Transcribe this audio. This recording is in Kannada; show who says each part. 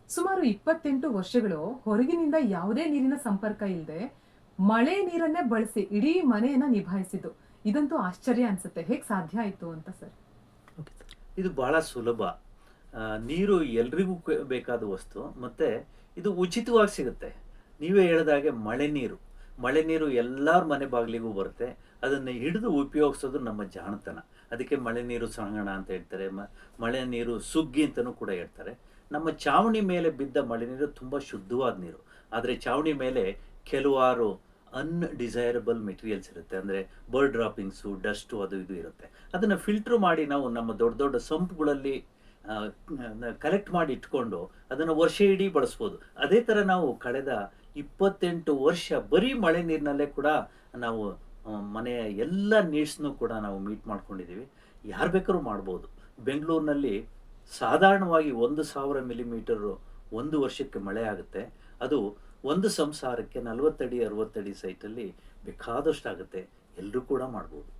Speaker 1: ಸುಮಾರು 28 ವರ್ಷಗಳು ಹೊರಗಿನಿಂದ ಯಾವುದೇ ನೀರಿನ ಸಂಪರ್ಕ ಇಲ್ಲದೆ ಮಳೆ ನೀರನ್ನೇ ಬಳಸಿ ಇಡೀ ಮನೆಯನ್ನ ನಿಭಾಯಿಸಿದ್ದು. ಇದಂತೂ ಆಶ್ಚರ್ಯ ಅನ್ಸುತ್ತೆ. ಹೇಗ್ ಸಾಧ್ಯ ಆಯ್ತು ಅಂತ ಸರ್?
Speaker 2: Okay sir. ಇದು ಬಹಳ ಸುಲಭ. ನೀರು ಎಲ್ರಿಗೂ ಬೇಕಾದ ವಸ್ತು. ಮತ್ತೆ ಇದು ಉಚಿತವಾಗಿ ಸಿಗುತ್ತೆ. ನೀವೇ ಹೇಳ್ದಾಗೆ ಮಳೆ ನೀರು ಎಲ್ಲರ ಮನೆ ಬಾಗಿಲಿಗೂ ಬರುತ್ತೆ. ಅದನ್ನ ಹಿಡಿದು ಉಪಯೋಗಿಸೋದು ನಮ್ಮ ಜಾಣತನ. ಅದಕ್ಕೆ ಮಳೆ ನೀರು ಸಂಗ್ರಹಣ ಅಂತ ಹೇಳ್ತಾರೆ. ಮಳೆ ನೀರು ಸುಗ್ಗಿ ಅಂತನೂ ಕೂಡ ಹೇಳ್ತಾರೆ. ನಮ್ಮ ಚಾವಣಿ ಮೇಲೆ ಬಿದ್ದ ಮಳೆ ನೀರು ತುಂಬ ಶುದ್ಧವಾದ ನೀರು. ಆದರೆ ಚಾವಣಿ ಮೇಲೆ ಕೆಲವಾರು ಅನ್‌ಡಿಸೈರಬಲ್ ಮೆಟೀರಿಯಲ್ಸ್ ಇರುತ್ತೆ. ಅಂದರೆ ಬರ್ಡ್ ಡ್ರಾಪಿಂಗ್ಸು, ಡಸ್ಟು ಅದು ಇದು ಇರುತ್ತೆ. ಅದನ್ನು ಫಿಲ್ಟ್ರ್ ಮಾಡಿ ನಾವು ನಮ್ಮ ದೊಡ್ಡ ದೊಡ್ಡ ಸಂಪ್‌ಗಳಲ್ಲಿ ಕಲೆಕ್ಟ್ ಮಾಡಿ ಇಟ್ಕೊಂಡು ಅದನ್ನು ವರ್ಷ ಇಡೀ ಬಳಸ್ಬೋದು. ಅದೇ ಥರ ನಾವು ಕಳೆದ 28 ವರ್ಷ ಬರೀ ಮಳೆ ನೀರಿನಲ್ಲೇ ಕೂಡ ನಾವು ಮನೆಯ ಎಲ್ಲ ನೀಡ್ಸ್‌ನು ಕೂಡ ನಾವು ಮೀಟ್ ಮಾಡ್ಕೊಂಡಿದ್ದೀವಿ. ಯಾರು ಬೇಕಾದ್ರೂ ಮಾಡ್ಬೋದು. ಬೆಂಗಳೂರಿನಲ್ಲಿ ಸಾಧಾರಣವಾಗಿ 1,000 ಮಿಲಿಮೀಟರು ಒಂದು ವರ್ಷಕ್ಕೆ ಮಳೆ ಆಗುತ್ತೆ. ಅದು ಒಂದು ಸಂಸಾರಕ್ಕೆ 40 ಅಡಿ 60 ಅಡಿ ಸೈಟಲ್ಲಿ ಬೇಕಾದಷ್ಟಾಗುತ್ತೆ. ಎಲ್ಲರೂ ಕೂಡ ಮಾಡ್ಬೋದು.